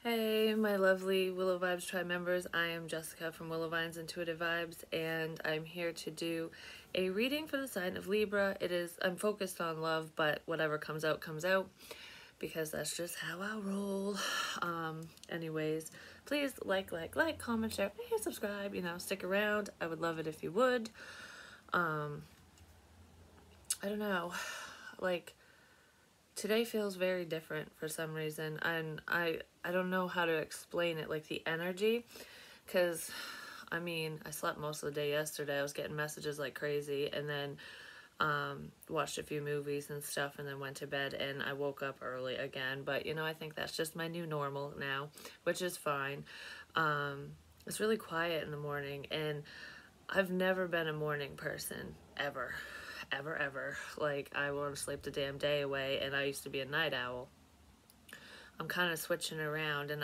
Hey, my lovely Willow Vibes Tribe members. I am Jessica from Willow Vines Intuitive Vibes, and I'm here to do a reading for the sign of Libra. I'm focused on love, but whatever comes out, because that's just how I roll. Anyways, please like, comment, share, and subscribe. Stick around. I would love it if you would. I don't know, like, today feels very different for some reason, and I don't know how to explain it, like the energy, because I slept most of the day yesterday. I was getting messages like crazy, and then watched a few movies and stuff, and then went to bed, and I woke up early again. But I think that's just my new normal now, which is fine. It's really quiet in the morning, and I've never been a morning person, ever. Ever. Like, I want to sleep the damn day away, and I used to be a night owl. I'm kind of switching around, and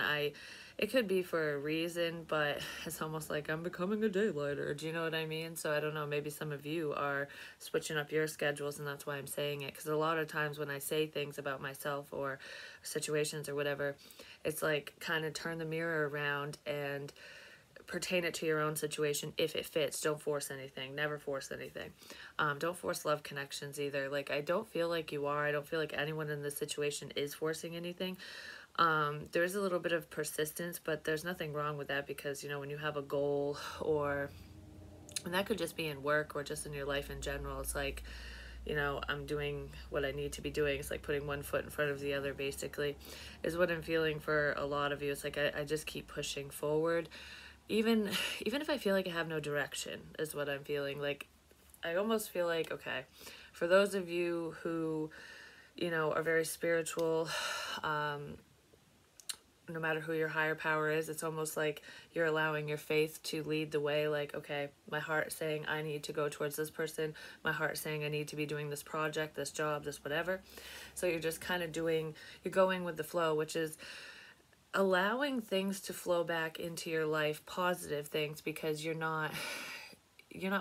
it could be for a reason, but it's almost like I'm becoming a daylighter. Do you know what I mean? So I don't know, maybe some of you are switching up your schedules, and that's why I'm saying it. Because a lot of times when I say things about myself or situations or whatever, it's like kind of turn the mirror around and pertain it to your own situation if it fits. Don't force anything. Never force anything. Don't force love connections either. Like, I don't feel like you are. I don't feel like anyone in this situation is forcing anything. There's a little bit of persistence, but there's nothing wrong with that, because when you have a goal, and that could just be in work or just in your life in general, it's like, I'm doing what I need to be doing. It's like putting one foot in front of the other, basically, is what I'm feeling for a lot of you. It's like I just keep pushing forward. Even if I feel like I have no direction, is what I'm feeling. Like, I almost feel like, okay, for those of you who, are very spiritual, no matter who your higher power is, it's almost like you're allowing your faith to lead the way. Like, okay, my heart saying I need to go towards this person, my heart saying I need to be doing this project, this job, this whatever. So you're just kind of you're going with the flow, which is allowing things to flow back into your life, positive things, because you're not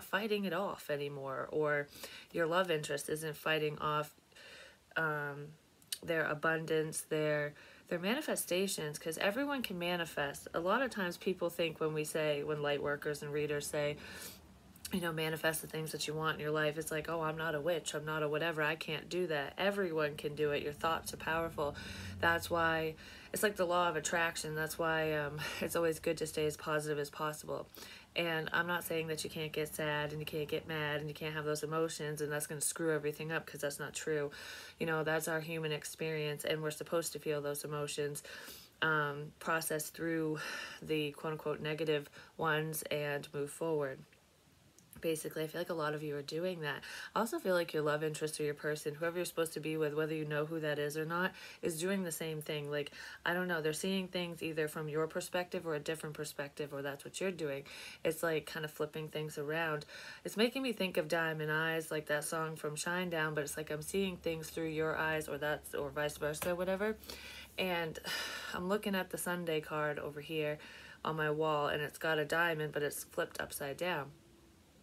fighting it off anymore, or your love interest isn't fighting off their abundance, their manifestations, because everyone can manifest. A lot of times people think, when light workers and readers say, manifest the things that you want in your life, it's like, oh, I'm not a witch, I'm not a whatever, I can't do that. Everyone can do it. Your thoughts are powerful. That's why it's like the law of attraction. That's why it's always good to stay as positive as possible. And I'm not saying that you can't get sad and you can't get mad and you can't have those emotions and that's going to screw everything up, because that's not true. That's our human experience, and we're supposed to feel those emotions, process through the quote-unquote negative ones, and move forward. Basically, I feel like a lot of you are doing that. I also feel like your love interest or your person, whoever you're supposed to be with, whether you know who that is or not, is doing the same thing. Like, I don't know, they're seeing things either from your perspective or a different perspective, or that's what you're doing. It's like kind of flipping things around. It's making me think of Diamond Eyes, like that song from Shinedown, but it's like I'm seeing things through your eyes, or vice versa, whatever. And I'm looking at the Sunday card over here on my wall, and it's got a diamond, but it's flipped upside down.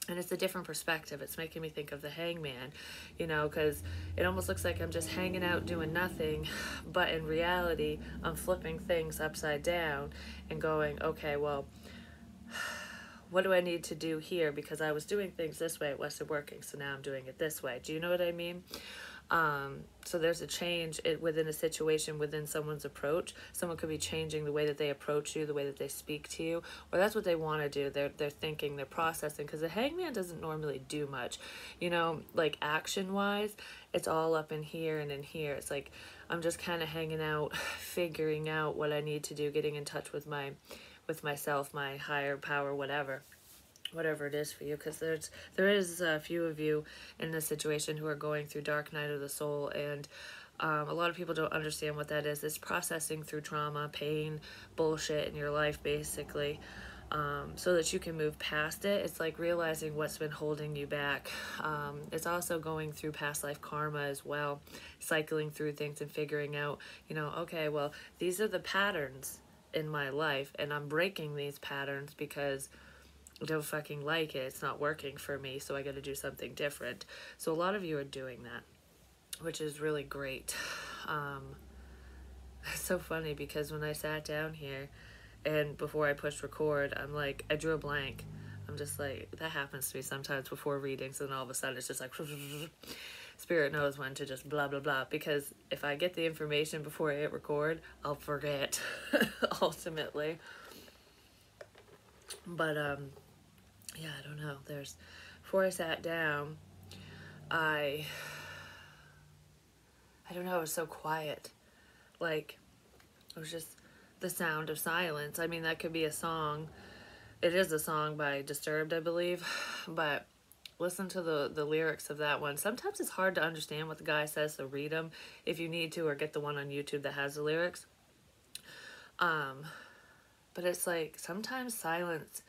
And it's a different perspective. It's making me think of the Hangman, because it almost looks like I'm just hanging out doing nothing, but in reality, I'm flipping things upside down and going, okay, well, what do I need to do here? Because I was doing things this way, it wasn't working, so now I'm doing it this way. Do you know what I mean? So there's a change within a situation, within someone's approach. Someone could be changing the way that they approach you, the way that they speak to you, or that's what they want to do. They're thinking, they're processing, because the Hangman doesn't normally do much, like action wise. It's all up in here and in here. It's like I'm just kind of hanging out, figuring out what I need to do, getting in touch with myself, my higher power, whatever it is for you, because there is a few of you in this situation who are going through dark night of the soul, and a lot of people don't understand what that is. It's processing through trauma, pain, bullshit in your life, basically, so that you can move past it. It's like realizing what's been holding you back. It's also going through past life karma as well, cycling through things and figuring out, okay, well, these are the patterns in my life, and I'm breaking these patterns because I don't fucking like it. It's not working for me, so I got to do something different. So a lot of you are doing that, which is really great. so funny because when I sat down here and before I pushed record, I'm like, I drew a blank. I'm just like, that happens to me sometimes before readings, and all of a sudden it's just like, Spirit knows when to just blah, blah, blah. Because if I get the information before I hit record, I'll forget, ultimately. But, yeah, I don't know. Before I sat down, I don't know, it was so quiet. Like, it was just the sound of silence. I mean, that could be a song. It is a song by Disturbed, I believe. But listen to the lyrics of that one. Sometimes it's hard to understand what the guy says, so read them if you need to, or get the one on YouTube that has the lyrics. But it's like, sometimes silence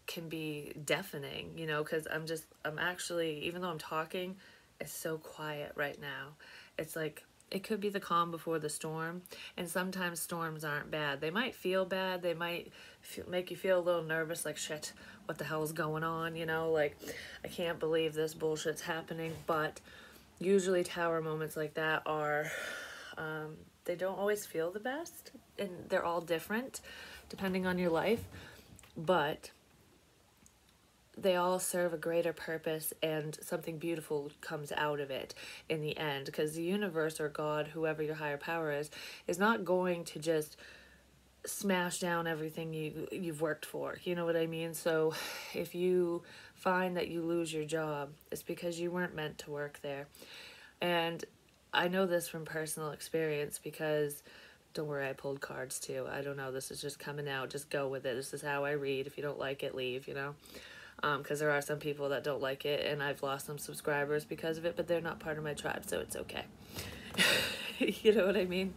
can be deafening, you know, because I'm actually, even though I'm talking, it's so quiet right now. It's like, it could be the calm before the storm, and sometimes storms aren't bad. They might feel bad, they might make you feel a little nervous, like, shit, what the hell is going on, you know, like, I can't believe this bullshit's happening. But usually tower moments like that are, they don't always feel the best, and they're all different depending on your life, but they all serve a greater purpose, and something beautiful comes out of it in the end, because the universe or God, whoever your higher power is not going to just smash down everything you've worked for, you know what I mean? So if you find that you lose your job, it's because you weren't meant to work there. And I know this from personal experience, because don't worry, I pulled cards too. I don't know, this is just coming out. Just go with it. This is how I read. If you don't like it, leave, you know? Because there are some people that don't like it, and I've lost some subscribers because of it, but they're not part of my tribe, so it's okay. You know what I mean?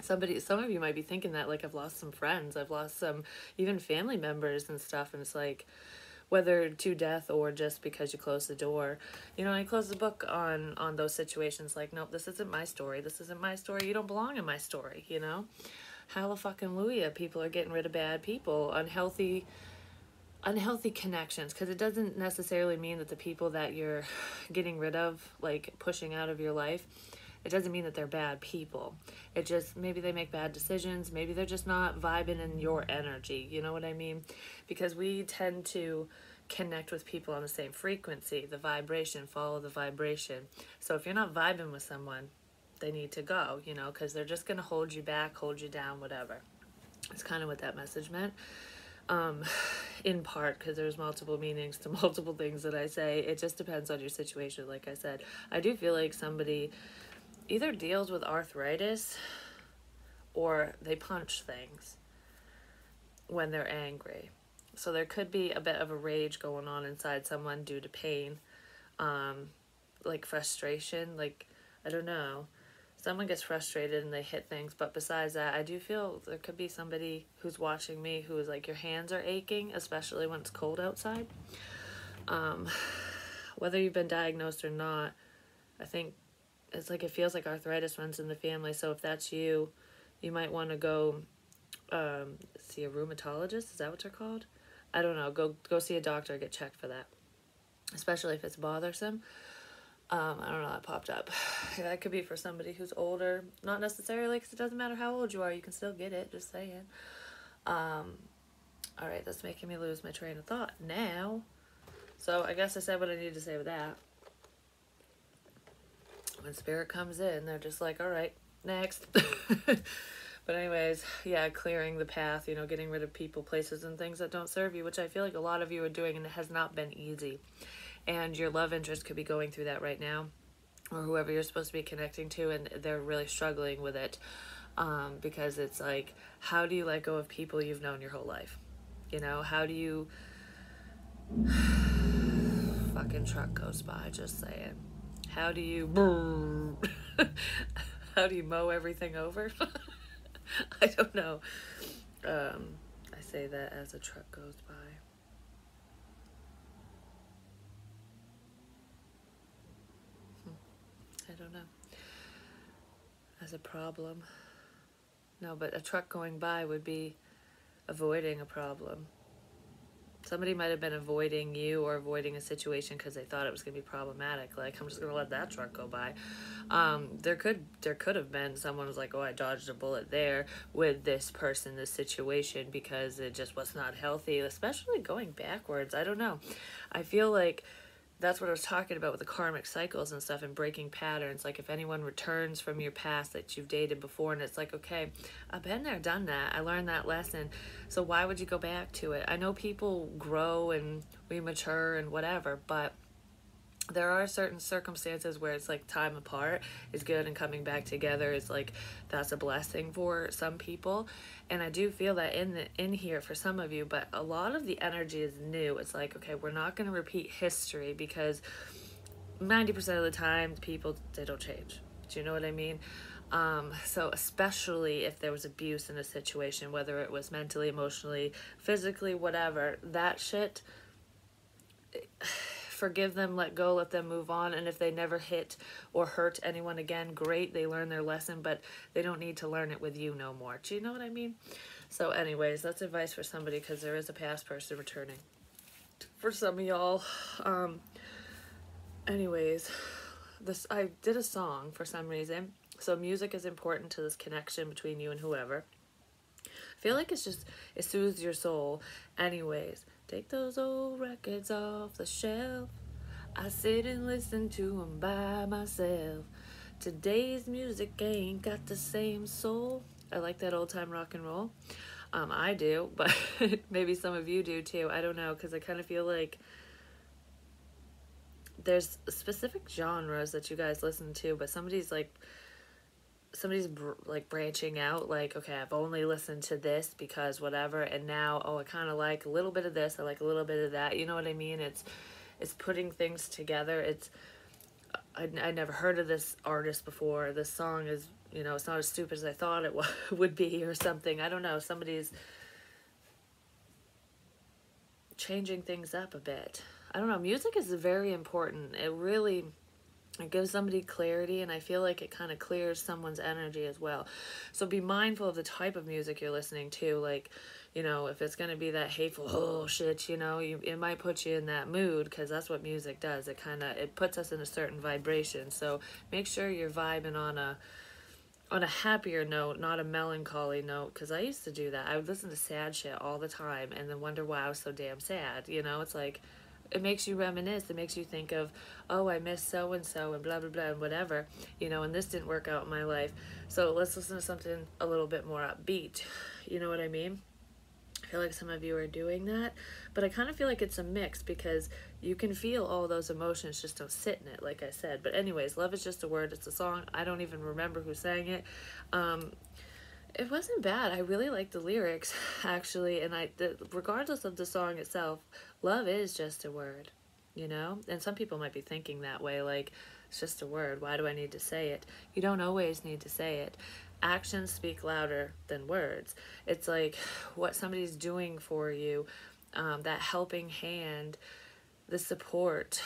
Some of you might be thinking that, like, I've lost some friends, I've lost some even family members and stuff, and it's like, whether to death or just because you close the door, you know, I close the book on those situations. Like, nope, this isn't my story. This isn't my story. You don't belong in my story, you know? Hallelujah, people are getting rid of bad people, unhealthy connections, because it doesn't necessarily mean that the people that you're getting rid of, like pushing out of your life, it doesn't mean that they're bad people. It just, maybe they make bad decisions, maybe they're just not vibing in your energy, you know what I mean? Because we tend to connect with people on the same frequency, the vibration, follow the vibration. So if you're not vibing with someone, they need to go, you know, because they're just going to hold you back, hold you down, whatever. It's kind of what that message meant. In part, because there's multiple meanings to multiple things that I say. It just depends on your situation, like I said. I do feel like somebody either deals with arthritis or they punch things when they're angry. So there could be a bit of a rage going on inside someone due to pain, like frustration, like, I don't know. Someone gets frustrated and they hit things, but besides that, I do feel there could be somebody who's watching me who is like, your hands are aching, especially when it's cold outside. Whether you've been diagnosed or not, I think it's like, it feels like arthritis runs in the family. So if that's you, you might want to go see a rheumatologist. Is that what they're called? I don't know. Go see a doctor, get checked for that, especially if it's bothersome. I don't know, that popped up. That could be for somebody who's older. Not necessarily, because it doesn't matter how old you are. You can still get it, just saying. Alright, that's making me lose my train of thought now. So I guess I said what I needed to say with that. When spirit comes in, they're just like, alright, next. But anyways, yeah, clearing the path, you know, getting rid of people, places, and things that don't serve you, which I feel like a lot of you are doing, and it has not been easy. And your love interest could be going through that right now, or whoever you're supposed to be connecting to, and they're really struggling with it, because it's like, how do you let go of people you've known your whole life? You know, how do you... Fucking truck goes by, just saying. How do you... How do you mow everything over? I don't know. I say that as a truck goes by. I don't know. As a problem. No, but a truck going by would be avoiding a problem. somebody might have been avoiding you or avoiding a situation because they thought it was going to be problematic. Like, I'm just going to let that truck go by. There could have been someone was like, oh, I dodged a bullet there with this person, this situation, because it just was not healthy, especially going backwards. I don't know. I feel like that's what I was talking about with the karmic cycles and stuff and breaking patterns. Like, if anyone returns from your past that you've dated before, and it's like, okay, I've been there, done that. I learned that lesson. So why would you go back to it? I know people grow and we mature and whatever, but there are certain circumstances where it's like time apart is good and coming back together is like, that's a blessing for some people. And I do feel that in here for some of you, but a lot of the energy is new. It's like, okay, we're not going to repeat history, because 90% of the time people, they don't change. Do you know what I mean? So especially if there was abuse in a situation, whether it was mentally, emotionally, physically, whatever, that shit, forgive them, let go, let them move on. And if they never hit or hurt anyone again, great, they learn their lesson, but they don't need to learn it with you no more. Do you know what I mean? So anyways, that's advice for somebody, because there is a past person returning for some of y'all. Anyways, I did a song for some reason. So music is important to this connection between you and whoever. I feel like it soothes your soul. Anyways, take those old records off the shelf. I sit and listen to them by myself. Today's music ain't got the same soul. I like that old time rock and roll. I do, but maybe some of you do too. I don't know, because I kind of feel like there's specific genres that you guys listen to, but somebody's branching out, like, okay, I've only listened to this because whatever, and now, oh, I kind of like a little bit of this, I like a little bit of that, you know what I mean? It's putting things together. I never heard of this artist before. This song is, it's not as stupid as I thought it would be, or something. I don't know, somebody's changing things up a bit. I don't know, music is very important. It gives somebody clarity, and I feel like it kind of clears someone's energy as well. So be mindful of the type of music you're listening to. Like, if it's going to be that hateful, oh shit, it might put you in that mood, because that's what music does. It puts us in a certain vibration. So make sure you're vibing on a happier note, not a melancholy note, because I used to do that. I would listen to sad shit all the time and then wonder why I was so damn sad. It's like, it makes you reminisce. It makes you think of, oh, I miss so-and-so and blah, blah, blah, and whatever, and this didn't work out in my life. So let's listen to something a little bit more upbeat. You know what I mean? I feel like some of you are doing that, but I kind of feel like it's a mix, because you can feel all those emotions, just don't sit in it, like I said. But anyways, Love Is Just a Word. It's a song. I don't even remember who sang it. It wasn't bad. I really liked the lyrics, actually, and regardless of the song itself, love is just a word, And some people might be thinking that way, like, it's just a word. Why do I need to say it? You don't always need to say it. Actions speak louder than words. It's like what somebody's doing for you, that helping hand, the support,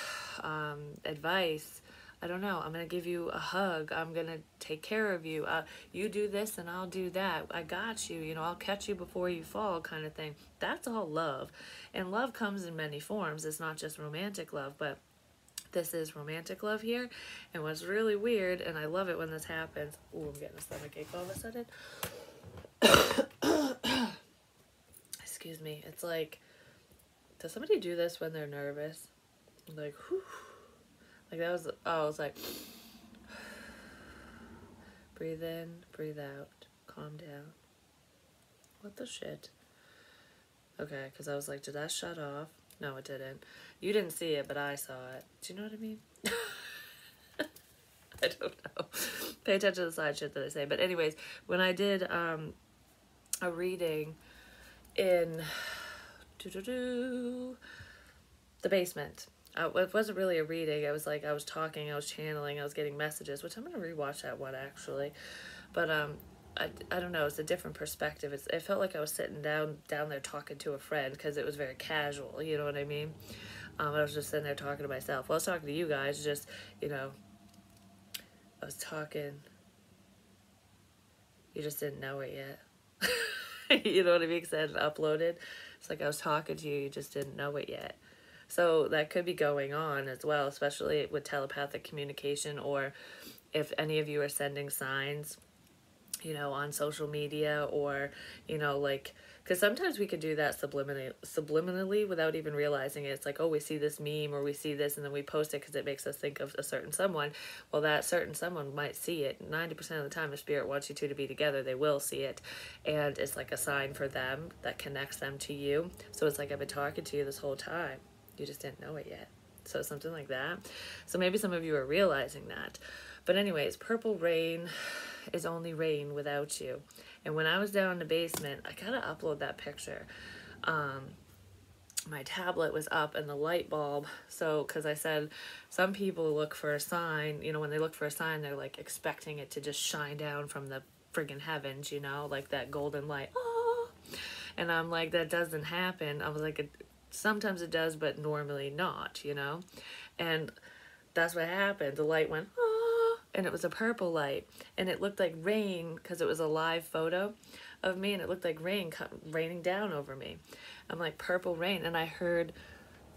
advice. I don't know, I'm going to give you a hug, I'm going to take care of you, you do this and I'll do that, I got you, I'll catch you before you fall, kind of thing. That's all love. And love comes in many forms. It's not just romantic love, but this is romantic love here. And what's really weird, and I love it when this happens, ooh, I'm getting a stomachache all of a sudden. Excuse me. It's like, does somebody do this when they're nervous? Like, whew. Like that was, I was like, breathe in, breathe out, calm down. What the shit? Okay, because I was like, did that shut off? No, it didn't. You didn't see it, but I saw it. Do you know what I mean? I don't know. Pay attention to the side shit that I say. But anyways, when I did a reading in the basement, it wasn't really a reading. I was talking, I was channeling, I was getting messages, which I'm going to rewatch that one actually. But I don't know, it's a different perspective. It felt like I was sitting down there talking to a friend, because it was very casual, you know what I mean? I was just sitting there talking to myself. Well, I was talking to you guys, just, I was talking. You just didn't know it yet. You know what I mean? Because I hadn't uploaded. It's like I was talking to you, you just didn't know it yet. So that could be going on as well, especially with telepathic communication, or if any of you are sending signs, on social media, or, like, because sometimes we could do that subliminally without even realizing it. It's like, oh, we see this meme or we see this and then we post it because it makes us think of a certain someone. Well, that certain someone might see it. 90% of the time, if spirit wants you two to be together, they will see it. And it's like a sign for them that connects them to you. So it's like, I've been talking to you this whole time. You just didn't know it yet. So something like that. So maybe some of you are realizing that. But anyways, purple rain is only rain without you. And when I was down in the basement, I gotta upload that picture. My tablet was up and the light bulb. So, because I said some people look for a sign, when they look for a sign, they're like expecting it to just shine down from the friggin' heavens, like that golden light. Oh! And I'm like, that doesn't happen. I was like, sometimes it does, but normally not, And that's what happened. The light went, oh, and it was a purple light. And it looked like rain because it was a live photo of me, and it looked like rain raining down over me. I'm like, purple rain. And I heard,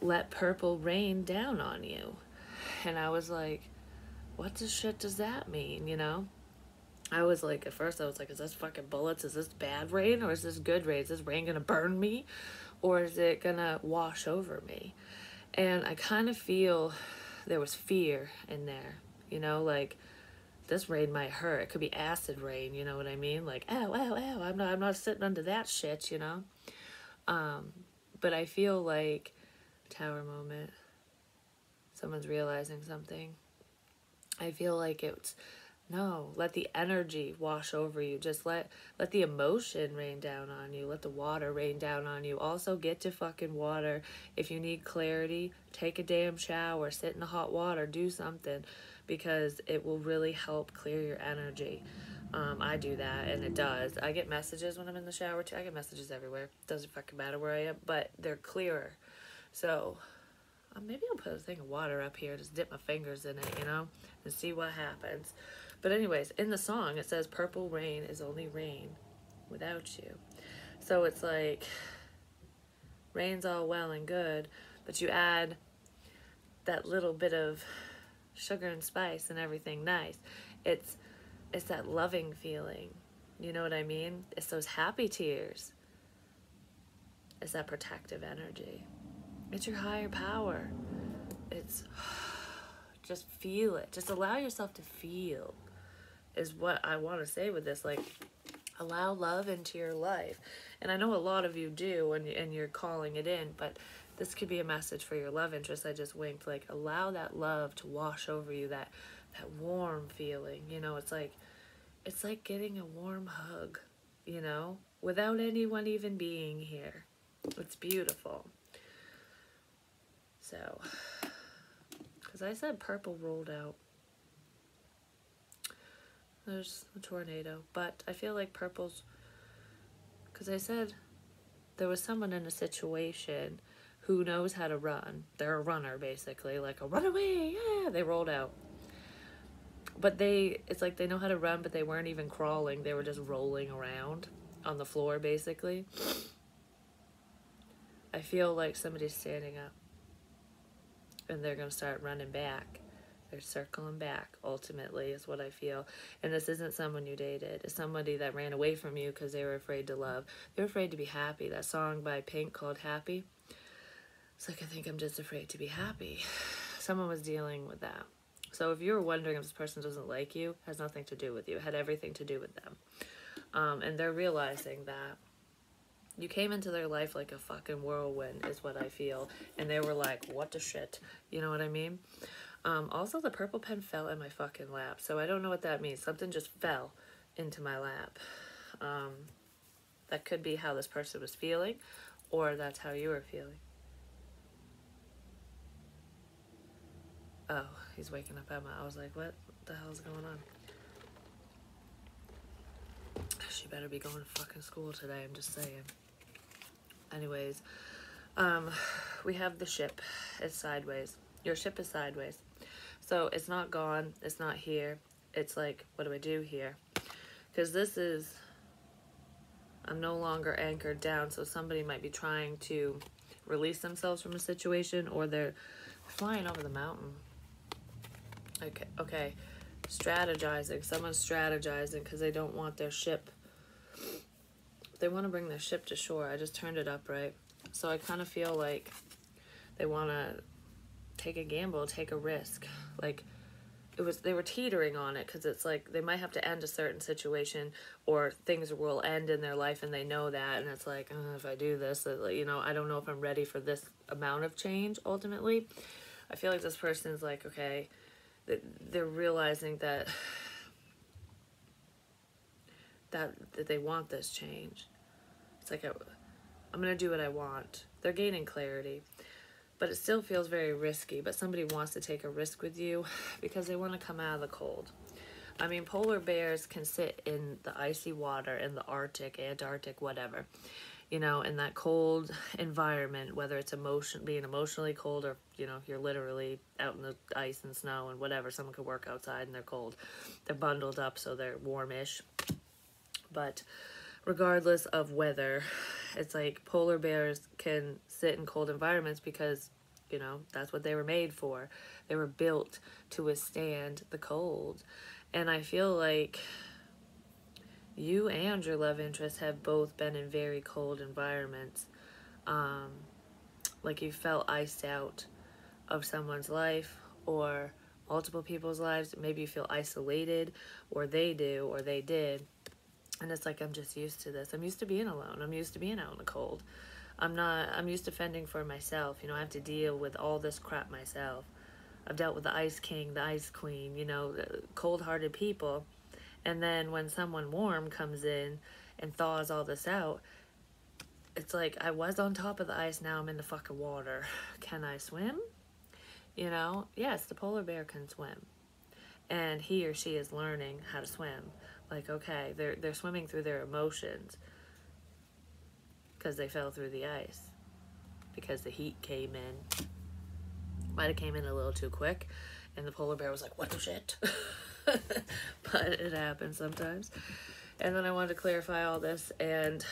let purple rain down on you. And I was like, what the shit does that mean, I was like, at first I was like, is this fucking bullets? Is this bad rain or is this good rain? Is this rain gonna burn me or is it gonna wash over me? And I kind of feel there was fear in there, like this rain might hurt. It could be acid rain, you know what I mean? Like, ow, ow, ow, I'm not sitting under that shit, But I feel like, tower moment, someone's realizing something. I feel like no, let the energy wash over you. Just let the emotion rain down on you. Let the water rain down on you. Also, get to fucking water. If you need clarity, take a damn shower. Sit in the hot water. Do something. Because it will really help clear your energy. I do that, and it does. I get messages when I'm in the shower, too. I get messages everywhere. Doesn't fucking matter where I am. But they're clearer. So, maybe I'll put a thing of water up here. Just dip my fingers in it, and see what happens. But anyways, in the song, it says, purple rain is only rain without you. So it's like, rain's all well and good, but you add that little bit of sugar and spice and everything nice. It's that loving feeling. You know what I mean? It's those happy tears. It's that protective energy. It's your higher power. It's just feel it. Just allow yourself to feel. Is what I want to say with this. Like, allow love into your life. And I know a lot of you do, and you're calling it in, but this could be a message for your love interest. I just winked. Like, allow that love to wash over you, that warm feeling. It's like getting a warm hug, without anyone even being here. It's beautiful. So, because I said purple rolled out. There's a tornado, but I feel like purple's, because I said there was someone in a situation who knows how to run. They're a runner, basically, like a runaway, yeah, they rolled out. But it's like they know how to run, but they weren't even crawling. They were just rolling around on the floor, basically. I feel like somebody's standing up, and they're going to start running back. They're circling back, ultimately, is what I feel. And this isn't someone you dated. It's somebody that ran away from you because they were afraid to love. They were afraid to be happy. That song by Pink called Happy. It's like, I think I'm just afraid to be happy. Someone was dealing with that. So if you were wondering if this person doesn't like you, it has nothing to do with you. It had everything to do with them. And they're realizing that you came into their life like a fucking whirlwind, is what I feel. And they were like, what the shit? You know what I mean? Also, the purple pen fell in my fucking lap, so I don't know what that means. Something just fell into my lap. That could be how this person was feeling, or that's how you were feeling. Oh, he's waking up Emma. I was like, what the hell's going on? She better be going to fucking school today, I'm just saying. Anyways, we have the ship. It's sideways. Your ship is sideways. So it's not gone. It's not here. It's like, what do I do here? Because this is I'm no longer anchored down. So somebody might be trying to release themselves from a situation, or they're flying over the mountain. Okay. Strategizing. Someone's strategizing because they don't want their ship. They want to bring their ship to shore. I just turned it up, right? So I kind of feel like they want to take a gamble, take a risk. Like, they were teetering on it, because it's like they might have to end a certain situation, or things will end in their life and they know that, and it's like, if I do this, you know, I don't know if I'm ready for this amount of change ultimately. I feel like this person's like, okay, they're realizing that they want this change. It's like, I'm gonna do what I want. They're gaining clarity, but it still feels very risky. But somebody wants to take a risk with you because they want to come out of the cold. I mean, polar bears can sit in the icy water in the Arctic, Antarctic, whatever, you know, in that cold environment, whether it's being emotionally cold, or, you know, you're literally out in the ice and snow and whatever. Someone could work outside and they're cold. They're bundled up, so they're warmish. But regardless of weather, it's like polar bears can sit in cold environments because, you know, that's what they were made for. They were built to withstand the cold. And I feel like you and your love interest have both been in very cold environments. Like you felt iced out of someone's life, or multiple people's lives. Maybe you feel isolated, or they do, or they did. And it's like, I'm just used to this. I'm used to being alone. I'm used to being out in the cold. I'm used to fending for myself. You know, I have to deal with all this crap myself. I've dealt with the ice king, the ice queen, you know, cold-hearted people. And then when someone warm comes in and thaws all this out, it's like, I was on top of the ice, now I'm in the fucking water. Can I swim? You know, yes, the polar bear can swim. And he or she is learning how to swim. Like, okay, they're swimming through their emotions because they fell through the ice, because the heat came in. Might have came in a little too quick, and the polar bear was like, what the shit? But it happens sometimes. And then I wanted to clarify all this, and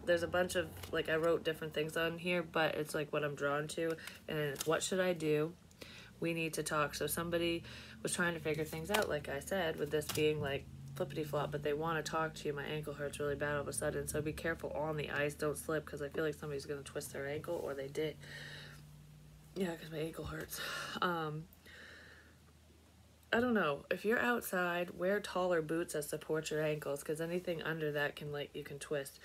there's a bunch of, like, I wrote different things on here, but it's like what I'm drawn to, and it's what should I do? We need to talk. So somebody was trying to figure things out, like I said, with this being like flippity flop, but they want to talk to you. My ankle hurts really bad all of a sudden, so be careful on the ice. Don't slip, because I feel like somebody's going to twist their ankle, or they did. Yeah, because my ankle hurts. I don't know. If you're outside, wear taller boots that support your ankles, because anything under that can, like, you can twist.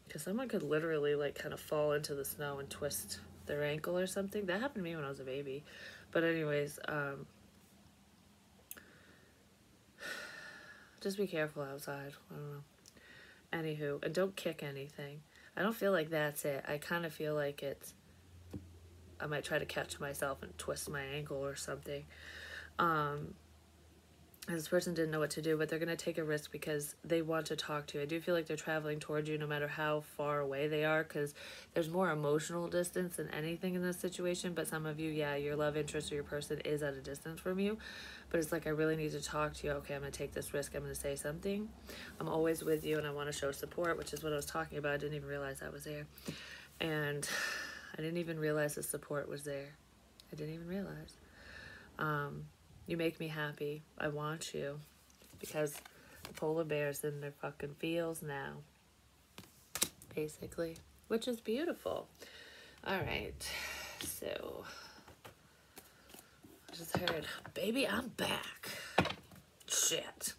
Because someone could literally, like, kind of fall into the snow and twist their ankle or something. That happened to me when I was a baby. But anyways, just be careful outside. I don't know. Anywho, and don't kick anything. I don't feel like that's it. I kind of feel like it's, I might try to catch myself and twist my ankle or something. This person didn't know what to do, but they're going to take a risk because they want to talk to you. I do feel like they're traveling towards you no matter how far away they are, because there's more emotional distance than anything in this situation. But some of you, yeah, your love interest or your person is at a distance from you. But it's like, I really need to talk to you. Okay, I'm going to take this risk. I'm going to say something. I'm always with you, and I want to show support, which is what I was talking about. I didn't even realize I was there. And I didn't even realize the support was there. I didn't even realize. You make me happy. I want you. Because the polar bear's in their fucking feels now. Basically. Which is beautiful. Alright. So. I just heard, baby, I'm back. Shit.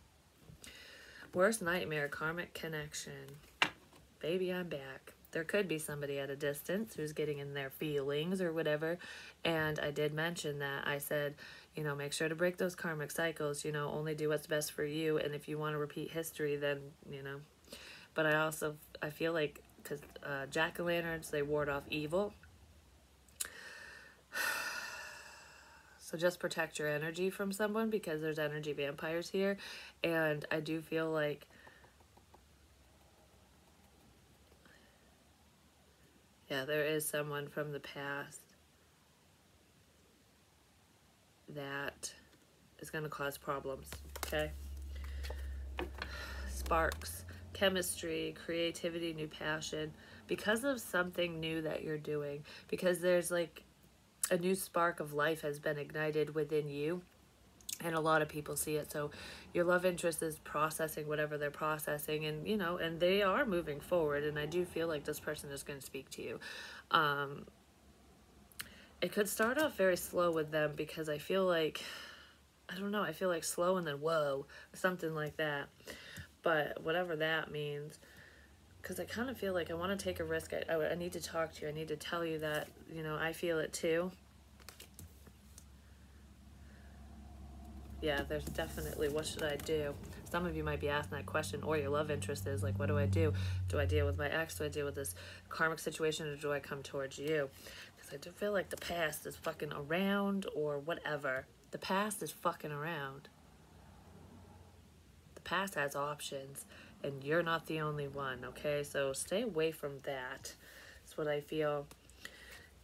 Worst nightmare, karmic connection. Baby, I'm back. There could be somebody at a distance who's getting in their feelings or whatever. And I did mention that. I said, you know, make sure to break those karmic cycles. You know, only do what's best for you. And if you want to repeat history, then, you know. But I feel like, because jack-o'-lanterns, they ward off evil. So just protect your energy from someone, because there's energy vampires here. And I do feel like, yeah, there is someone from the past that is going to cause problems, okay? Sparks chemistry, creativity, new passion, because of something new that you're doing, because there's like a new spark of life has been ignited within you, and a lot of people see it. So your love interest is processing whatever they're processing, and you know, and they are moving forward, and I do feel like this person is going to speak to you. It could start off very slow with them, because I feel like, I don't know, I feel like slow and then whoa, something like that. But whatever that means, because I kind of feel like I want to take a risk. I need to talk to you. I need to tell you that, you know, I feel it too. Yeah, there's definitely, what should I do? Some of you might be asking that question, or your love interest is like, what do I do? Do I deal with my ex? Do I deal with this karmic situation, or do I come towards you? Because I do feel like the past is fucking around, or whatever. The past is fucking around. The past has options, and you're not the only one, okay? So stay away from that. That's what I feel.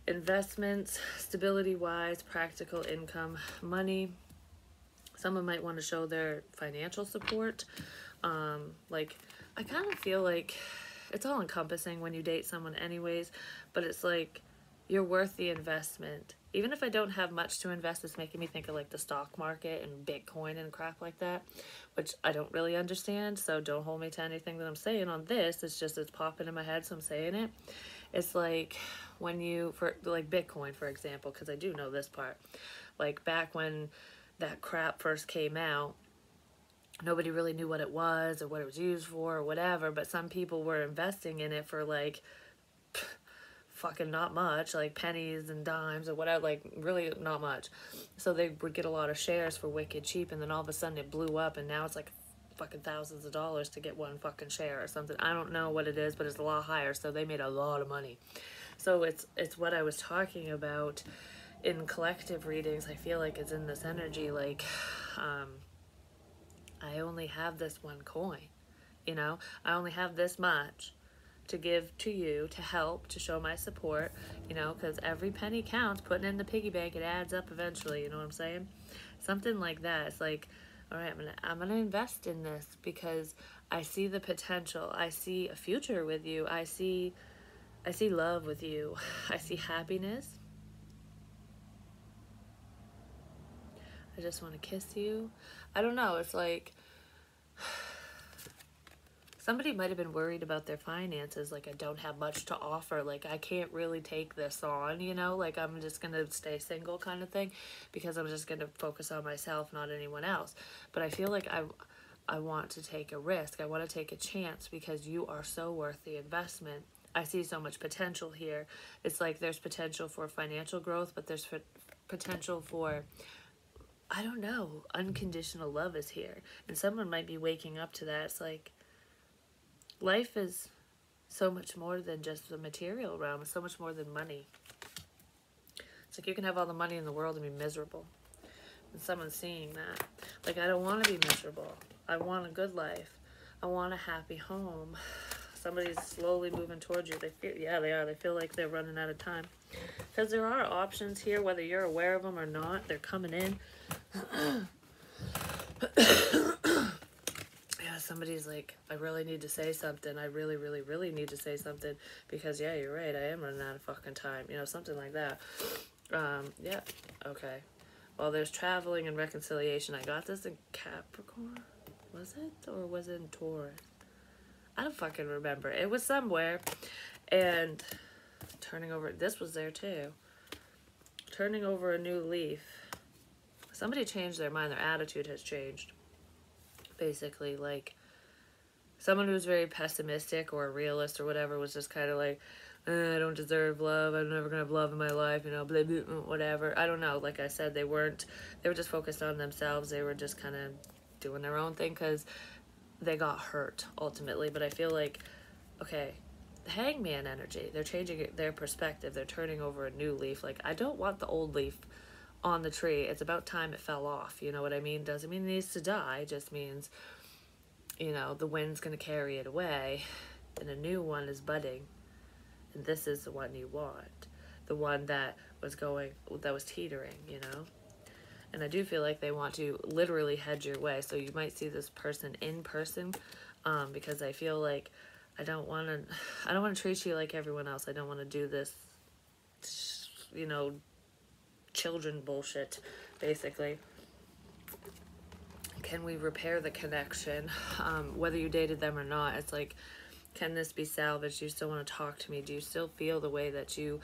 Investments, stability-wise, practical income, money. Someone might want to show their financial support. Like, I kind of feel like it's all encompassing when you date someone anyways, but it's like, you're worth the investment. Even if I don't have much to invest, it's making me think of like the stock market and Bitcoin and crap like that, which I don't really understand, so don't hold me to anything that I'm saying on this. It's just, it's popping in my head, so I'm saying it. It's like when you, for like Bitcoin, for example, because I do know this part. Like back when that crap first came out, nobody really knew what it was or what it was used for or whatever, but some people were investing in it for like fucking not much, like pennies and dimes or whatever, like really not much. So they would get a lot of shares for wicked cheap, and then all of a sudden it blew up, and now it's like fucking thousands of dollars to get one fucking share or something. I don't know what it is, but it's a lot higher, so they made a lot of money. So it's what I was talking about in collective readings. I feel like it's in this energy, like I only have this one coin, you know, I only have this much to give to you, to help, to show my support, you know, because every penny counts. Putting in the piggy bank, it adds up eventually, you know what I'm saying? Something like that. It's like, all right, I'm gonna invest in this because I see the potential. I see a future with you. I see love with you. I see happiness. I just want to kiss you. I don't know, it's like somebody might have been worried about their finances, like I don't have much to offer, like I can't really take this on, you know, like I'm just gonna stay single kind of thing, because I'm just gonna focus on myself, not anyone else. But I feel like I want to take a risk. I want to take a chance because you are so worth the investment. I see so much potential here. It's like there's potential for financial growth, but there's potential for, I don't know, unconditional love is here. And someone might be waking up to that. It's like, life is so much more than just the material realm. It's so much more than money. It's like you can have all the money in the world and be miserable. And someone's seeing that. Like, I don't want to be miserable. I want a good life. I want a happy home. Somebody's slowly moving towards you. They feel, yeah, they are. They feel like they're running out of time. Because there are options here, whether you're aware of them or not. They're coming in. Yeah, somebody's like, I really need to say something. I really, really, really need to say something. Because, yeah, you're right. I am running out of fucking time. You know, something like that. Yeah. Okay. Well, there's traveling and reconciliation. I got this in Capricorn. Was it? Or was it in Taurus? I don't fucking remember. It was somewhere. And turning over, this was there too. Turning over a new leaf. Somebody changed their mind. Their attitude has changed. Basically, like, someone who's very pessimistic or a realist or whatever was just kind of like, I don't deserve love. I'm never going to have love in my life, you know, blah, blah, blah, whatever. I don't know. Like I said, they were just focused on themselves. They were just kind of doing their own thing because they got hurt ultimately. But I feel like, okay, the hangman energy, they're changing their perspective. They're turning over a new leaf. Like, I don't want the old leaf on the tree. It's about time it fell off. You know what I mean? Doesn't mean it needs to die. It just means, you know, the wind's going to carry it away and a new one is budding. And this is the one you want. The one that was teetering, you know? And I do feel like they want to literally head your way. So you might see this person in person. because I feel like I don't want to treat you like everyone else. I don't want to do this, you know, children bullshit, basically. Can we repair the connection? Whether you dated them or not, it's like, can this be salvaged? Do you still want to talk to me? Do you still feel the way that you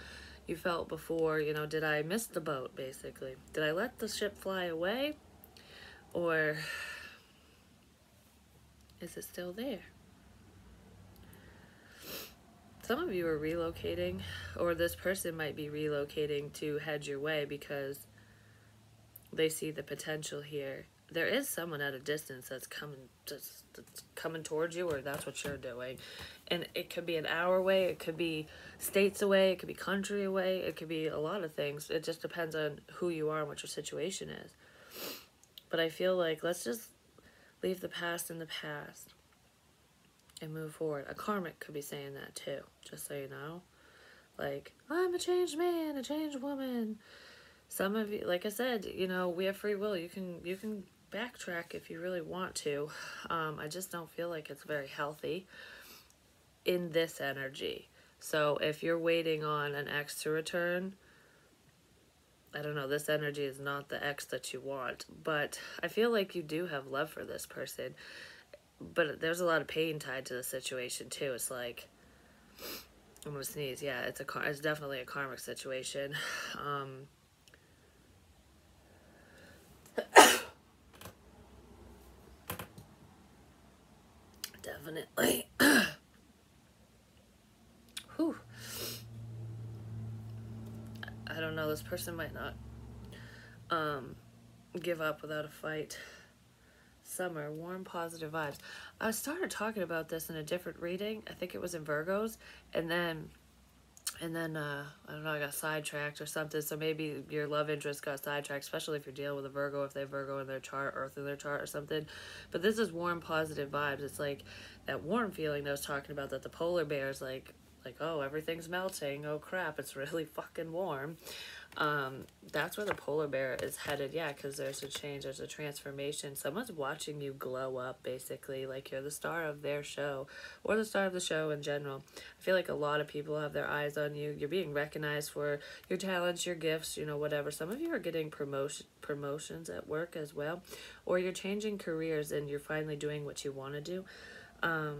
felt before? You know, did I miss the boat, basically? Did I let the ship fly away? Or is it still there? Some of you are relocating, or this person might be relocating to head your way because they see the potential here. There is someone at a distance that's coming towards you, or that's what you're doing. And it could be an hour away, it could be states away, it could be country away, it could be a lot of things. It just depends on who you are and what your situation is. But I feel like, let's just leave the past in the past and move forward. A karmic could be saying that too, just so you know. Like, I'm a changed man, a changed woman. Some of you, like I said, you know, we have free will. You can backtrack if you really want to. I just don't feel like it's very healthy in this energy. So if you're waiting on an ex to return, I don't know, this energy is not the ex that you want. But I feel like you do have love for this person. But there's a lot of pain tied to the situation too. It's like, I'm gonna sneeze. Yeah, it's definitely a karmic situation. Definitely. Whew. I don't know, this person might not give up without a fight. Summer, warm, positive vibes. I started talking about this in a different reading. I think it was in Virgos, and then I don't know, I got sidetracked or something. So maybe your love interest got sidetracked, especially if you're dealing with a Virgo, if they have Virgo in their chart, Earth in their chart or something. But this is warm, positive vibes. It's like that warm feeling that I was talking about, that the polar bear is like, oh, everything's melting. Oh crap, it's really fucking warm. That's where the polar bear is headed. Yeah, because there's a change, there's a transformation. Someone's watching you glow up, basically, like you're the star of their show, or the star of the show in general. I feel like a lot of people have their eyes on you. You're being recognized for your talents, your gifts, you know, whatever. Some of you are getting promotions at work as well, or you're changing careers and you're finally doing what you want to do. I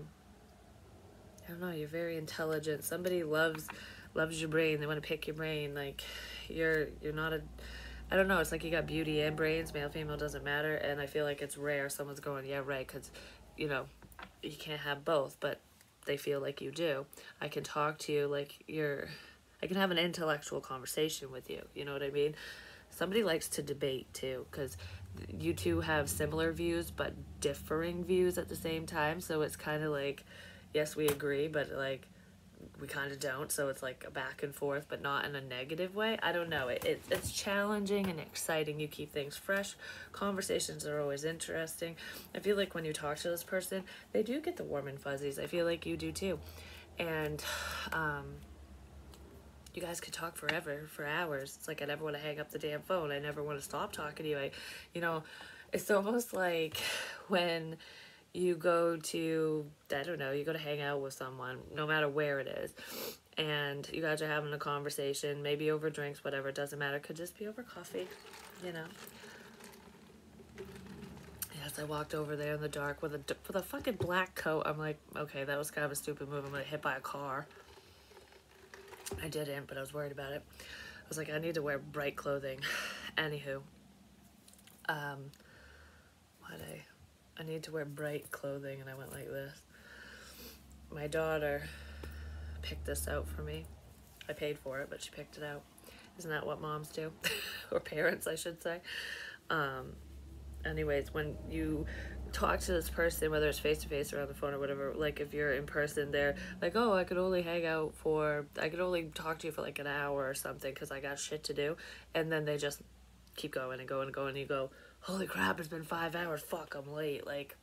don't know, you're very intelligent. Somebody loves your brain. They want to pick your brain. Like, you're not a, I don't know, it's like you got beauty and brains. Male, female, doesn't matter. And I feel like it's rare someone's going, yeah, right, because, you know, you can't have both, but they feel like you do. I can talk to you like I can have an intellectual conversation with you. You know what I mean? Somebody likes to debate too, because you two have similar views but differing views at the same time. So it's kind of like, yes, we agree, but like we kind of don't. So it's like a back and forth, but not in a negative way. I don't know. It's challenging and exciting. You keep things fresh. Conversations are always interesting. I feel like when you talk to this person, they do get the warm and fuzzies. I feel like you do too. And you guys could talk forever, for hours. It's like I never want to hang up the damn phone. I never want to stop talking to you. You know, it's almost like when you go to, I don't know, you go to hang out with someone, no matter where it is, and you guys are having a conversation, maybe over drinks, whatever, it doesn't matter. It could just be over coffee, you know. Yes, I walked over there in the dark with a fucking black coat. I'm like, okay, that was kind of a stupid move. I'm gonna get hit by a car. I didn't, but I was worried about it. I was like, I need to wear bright clothing. Anywho, I need to wear bright clothing, and I went like this. My daughter picked this out for me. I paid for it, but she picked it out. Isn't that what moms do? Or parents, I should say. Anyways, when you talk to this person, whether it's face-to-face or on the phone or whatever, like if you're in person, they're like, oh, I could only talk to you for like an hour or something because I got shit to do. And then they just keep going and going and going, and you go, holy crap, it's been 5 hours, fuck, I'm late. Like,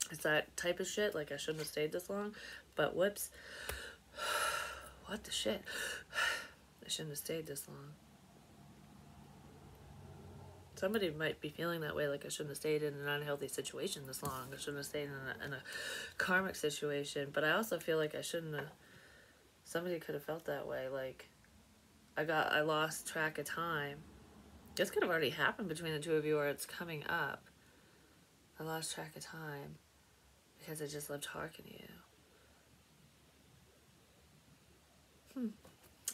it's that type of shit. Like, I shouldn't have stayed this long, but whoops. What the shit? I shouldn't have stayed this long. somebody might be feeling that way, like I shouldn't have stayed in an unhealthy situation this long. I shouldn't have stayed in a karmic situation. But I also feel like I shouldn't have. Somebody could have felt that way. Like I lost track of time. This could have already happened between the two of you, or it's coming up. I lost track of time because I just loved talking to you.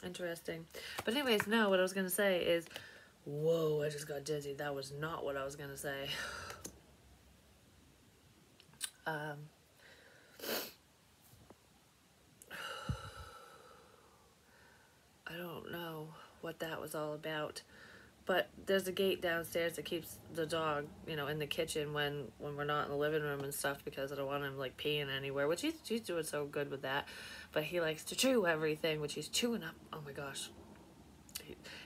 Interesting. But anyways, no, what I was going to say is, whoa, I just got dizzy. That was not what I was going to say. I don't know what that was all about. But there's a gate downstairs that keeps the dog, you know, in the kitchen when we're not in the living room and stuff, because I don't want him, like, peeing anywhere, which he's doing so good with that. But he likes to chew everything, which he's chewing up. Oh, my gosh.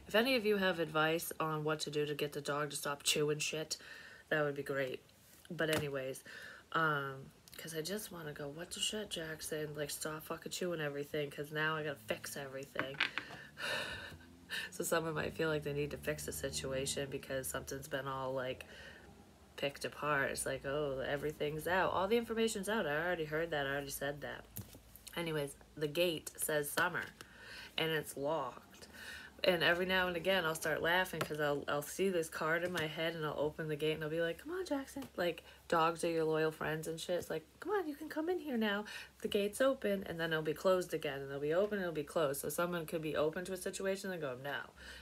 If any of you have advice on what to do to get the dog to stop chewing shit, that would be great. But anyways, because I just want to go, what the shit, Jackson? Like, stop fucking chewing everything, because now I gotta fix everything. So someone might feel like they need to fix the situation because something's been all, like, picked apart. It's like, oh, everything's out. All the information's out. I already heard that. I already said that. Anyways, the gate says summer, and it's locked. And every now and again, I'll start laughing because I'll see this card in my head, and I'll open the gate, and I'll be like, come on, Jackson. Like, dogs are your loyal friends and shit. It's like, come on, you can come in here now. The gate's open, and then it'll be closed again, and it'll be open, and it'll be closed. So someone could be open to a situation and go, no,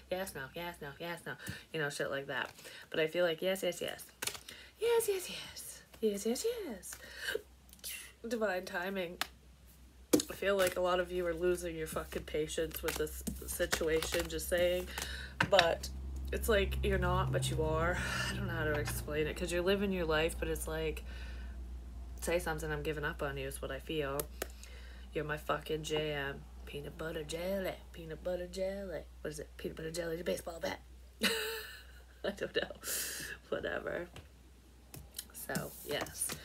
yes, no, yes, no, yes, no. You know, shit like that. But I feel like, yes, yes, yes. Yes, yes, yes. Yes, yes, yes. Divine timing. I feel like a lot of you are losing your fucking patience with this situation, just saying. But it's like, you're not, but you are. I don't know how to explain it, because you're living your life, but it's like, say something, I'm giving up on you is what I feel. You're my fucking jam. Peanut butter jelly. Peanut butter jelly. What is it? Peanut butter jelly, the baseball bat. I don't know. Whatever. So, yes.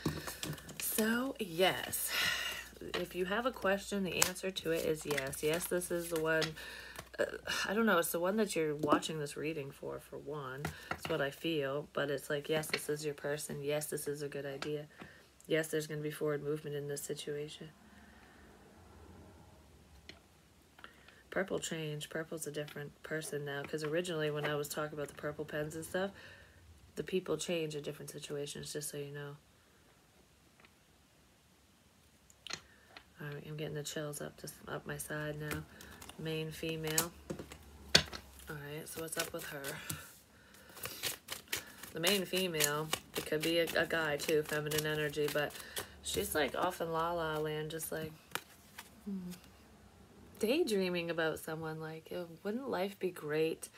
If you have a question, the answer to it is yes. Yes, this is the one. I don't know. It's the one that you're watching this reading for one. It's what I feel. But it's like, yes, this is your person. Yes, this is a good idea. Yes, there's going to be forward movement in this situation. Purple changed. Purple's a different person now. Because originally when I was talking about the purple pens and stuff, the people change in different situations, just so you know. Alright, I'm getting the chills up my side now. Main female. Alright, so what's up with her? The main female, it could be a guy too, feminine energy, but she's like off in la la land, just like daydreaming about someone. Like, wouldn't life be great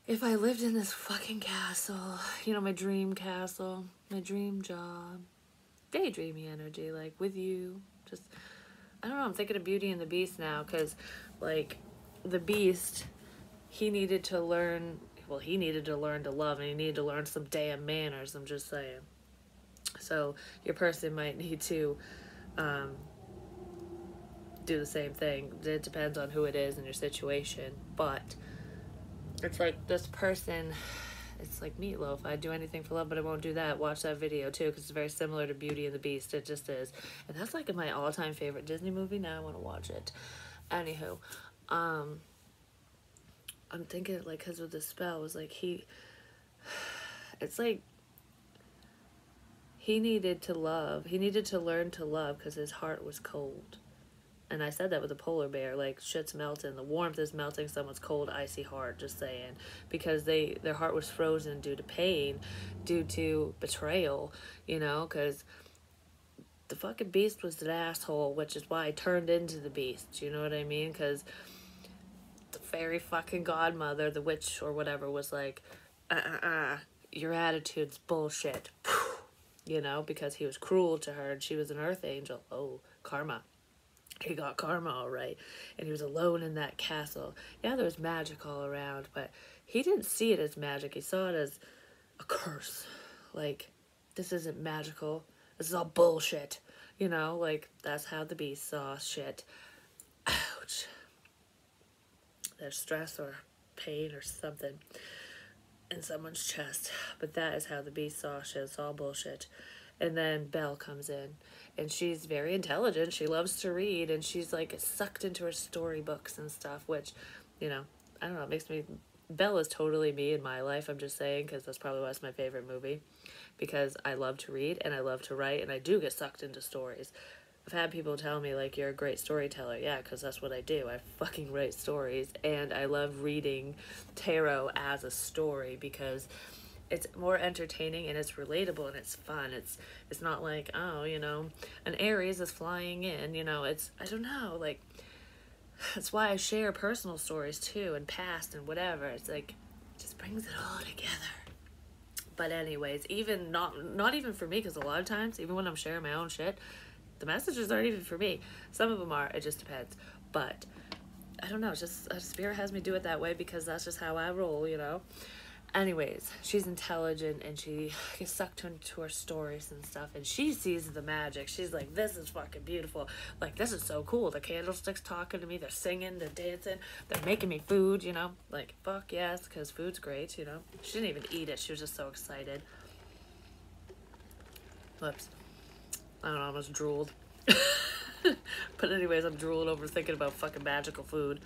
if I lived in this fucking castle? You know, my dream castle, my dream job. Daydreamy energy, like with you. Just, I don't know, I'm thinking of Beauty and the Beast now, because, like, the Beast, he needed to learn to love, and he needed to learn some damn manners, I'm just saying. So, your person might need to do the same thing. It depends on who it is and your situation, but it's like this person, it's like Meatloaf. I'd do anything for love, but I won't do that. Watch that video too, because it's very similar to Beauty and the Beast. It just is. And that's like my all-time favorite Disney movie. Now I want to watch it. Anywho, I'm thinking, like, because of the spell, was like it's like he needed to love. He needed to learn to love because his heart was cold. And I said that with a polar bear, like, shit's melting. The warmth is melting someone's cold, icy heart, just saying. Because their heart was frozen due to pain, due to betrayal, you know, because the fucking beast was an asshole, which is why I turned into the beast, you know what I mean? Because the fairy fucking godmother, the witch or whatever, was like, your attitude's bullshit, you know, because he was cruel to her, and she was an earth angel. Oh, karma. He got karma all right, and he was alone in that castle. Yeah, there was magic all around, but he didn't see it as magic. He saw it as a curse. Like, this isn't magical. This is all bullshit. You know, like, that's how the beast saw shit. Ouch. There's stress or pain or something. in someone's chest. But that is how the beast saw shit. It's all bullshit. And then Belle comes in, and she's very intelligent. She loves to read, and she's like sucked into her storybooks and stuff, which, you know, I don't know, it makes me. Belle is totally me in my life, I'm just saying, because that's probably why it's my favorite movie. Because I love to read, and I love to write, and I do get sucked into stories. I've had people tell me, like, you're a great storyteller. Yeah, because that's what I do. I fucking write stories, and I love reading tarot as a story because it's more entertaining and it's relatable and it's fun. It's not like, oh, you know, an Aries is flying in, you know, it's, I don't know, like, that's why I share personal stories too and past and whatever. It's like, it just brings it all together. But anyways, even not even for me, because a lot of times, even when I'm sharing my own shit, the messages aren't even for me. Some of them are, it just depends. But I don't know, it's just spirit has me do it that way because that's just how I roll, you know. Anyways, she's intelligent and she gets sucked into her stories and stuff, and she sees the magic. She's like, this is fucking beautiful. Like, this is so cool. The candlesticks talking to me. They're singing. They're dancing. They're making me food, you know. Like, fuck yes, because food's great, you know. She didn't even eat it. She was just so excited. Whoops. I don't know, I almost drooled. But anyways, I'm drooling over thinking about fucking magical food.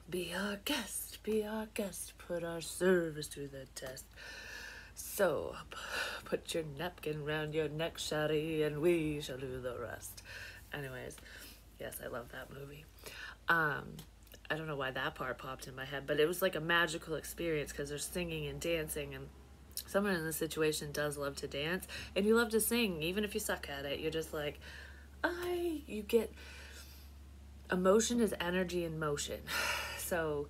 Be our guest, put our service to the test. So, put your napkin round your neck, shawty, and we shall do the rest. Anyways, yes, I love that movie. I don't know why that part popped in my head, but it was like a magical experience because they're singing and dancing, and someone in this situation does love to dance, and you love to sing, even if you suck at it. You're just like, you get, emotion is energy in motion. So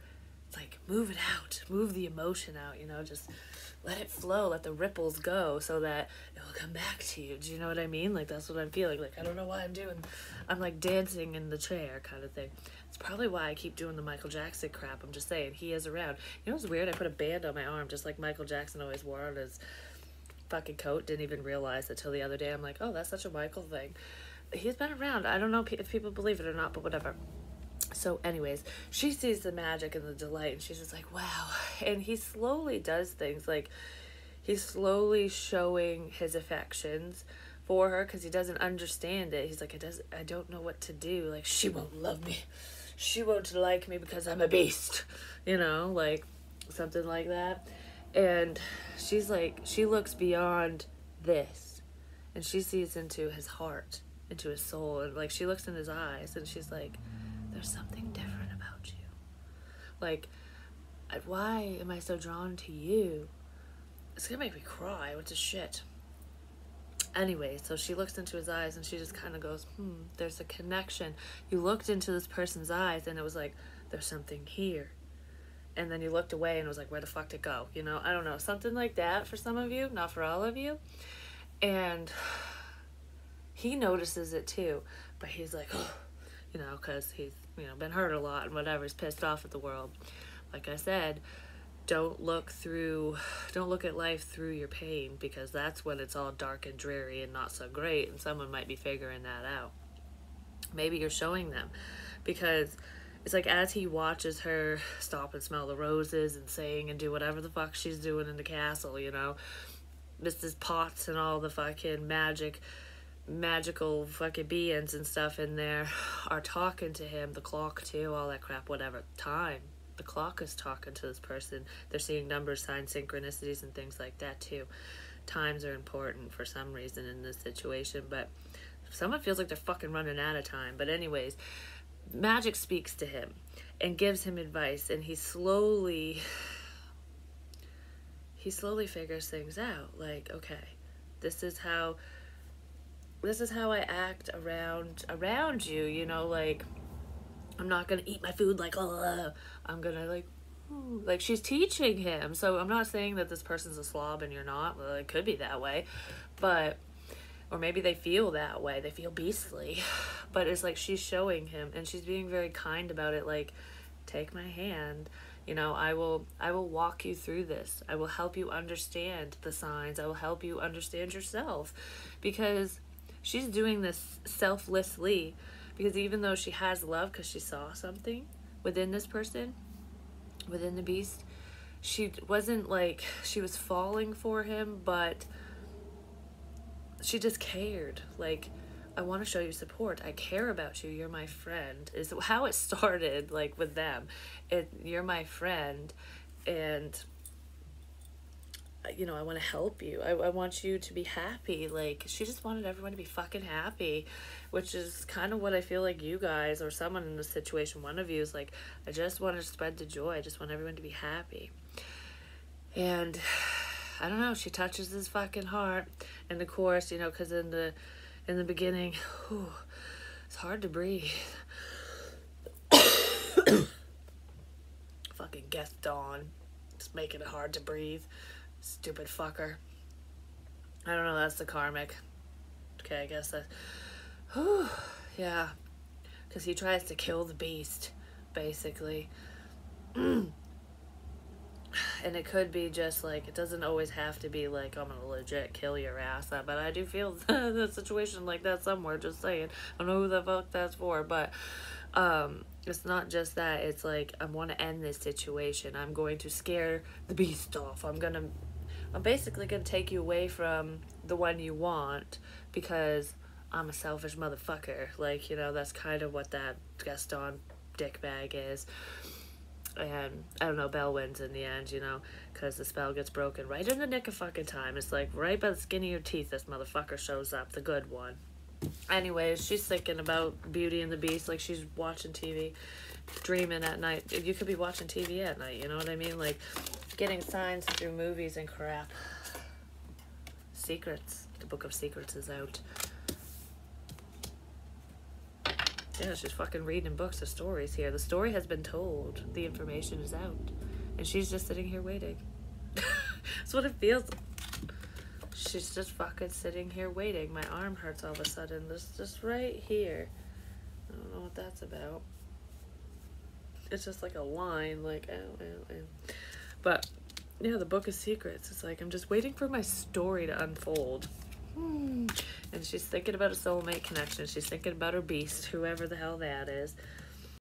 it's like, move it out, move the emotion out, you know, just let it flow, let the ripples go so that it will come back to you. Do you know what I mean? Like, that's what I'm feeling. Like, I don't know why I'm like dancing in the chair kind of thing. It's probably why I keep doing the Michael Jackson crap. I'm just saying, he is around. You know what's weird? I put a band on my arm just like Michael Jackson always wore on his fucking coat. Didn't even realize it till the other day. I'm like, oh, that's such a Michael thing. He's been around. I don't know if people believe it or not, but whatever. So anyways, she sees the magic and the delight, and she's just like, wow. And he slowly does things, like he's slowly showing his affections for her because he doesn't understand it. He's like, I don't know what to do. Like, she won't love me. She won't like me because I'm a beast. You know, like something like that. And she's like, she looks beyond this and she sees into his heart, into his soul. And like, she looks in his eyes and she's like, there's something different about you. Like, why am I so drawn to you? It's gonna make me cry. What the shit? Anyway, so she looks into his eyes and she just kind of goes, there's a connection. You looked into this person's eyes and it was like, there's something here. And then you looked away and it was like, where the fuck did it go? You know, I don't know. Something like that for some of you, not for all of you. And he notices it too. But he's like, oh, you know, because he's, you know, been hurt a lot and whatever. He's pissed off at the world. Like I said, don't look at life through your pain, because that's when it's all dark and dreary and not so great, and someone might be figuring that out. Maybe you're showing them, because it's like, as he watches her stop and smell the roses and sing and do whatever the fuck she's doing in the castle, you know, Mrs. Potts and all the fucking magical fucking beings and stuff in there are talking to him, the clock too, all that crap, whatever. Time. The clock is talking to this person. They're seeing numbers, signs, synchronicities, and things like that too. Times are important for some reason in this situation, but someone feels like they're fucking running out of time. But anyways, magic speaks to him and gives him advice, and he slowly figures things out. Like, okay, this is how I act around you, you know, like, I'm not gonna eat my food like, I'm gonna like she's teaching him. So I'm not saying that this person's a slob and you're not. Well, it could be that way, but, or maybe they feel that way, they feel beastly, but it's like she's showing him and she's being very kind about it. Like, take my hand, you know, I will walk you through this. I will help you understand the signs. I will help you understand yourself, because she's doing this selflessly. Because even though she has love, because she saw something within this person, within the beast, she wasn't like she was falling for him, but she just cared. Like, I want to show you support. I care about you. You're my friend. Is how it started, like, with them. You're my friend, and you know, I want to help you. I want you to be happy. Like, she just wanted everyone to be fucking happy, which is kind of what I feel like you guys or someone in this situation, one of you is like, I just want to spread the joy. I just want everyone to be happy. And I don't know, she touches his fucking heart. And of course, you know, because in the beginning, whew, it's hard to breathe. Fucking Gaston. It's making it hard to breathe. Stupid fucker. I don't know, that's the karmic. Okay, I guess that. Whew, yeah. Because he tries to kill the beast, basically. And it could be just like, it doesn't always have to be like, I'm gonna legit kill your ass. But I do feel the situation like that somewhere, just saying. I don't know who the fuck that's for, but it's not just that. It's like, I want to end this situation. I'm going to scare the beast off. I'm basically gonna take you away from the one you want because I'm a selfish motherfucker. Like, you know, that's kind of what that Gaston dickbag is. And I don't know, Belle wins in the end, you know, because the spell gets broken right in the nick of fucking time. It's like right by the skin of your teeth, this motherfucker shows up, the good one. Anyways, she's thinking about Beauty and the Beast, like she's watching TV, dreaming at night. You could be watching TV at night, you know what I mean? Like, getting signs through movies and crap. Secrets. The Book of Secrets is out. Yeah, she's fucking reading books of stories here. The story has been told. The information is out. And she's just sitting here waiting. That's what it feels like. She's just fucking sitting here waiting. My arm hurts all of a sudden. This just right here. I don't know what that's about. It's just like a line, like, ow, ow, ow. But, yeah, the Book of Secrets. It's like, I'm just waiting for my story to unfold. And she's thinking about a soulmate connection. She's thinking about her beast, whoever the hell that is.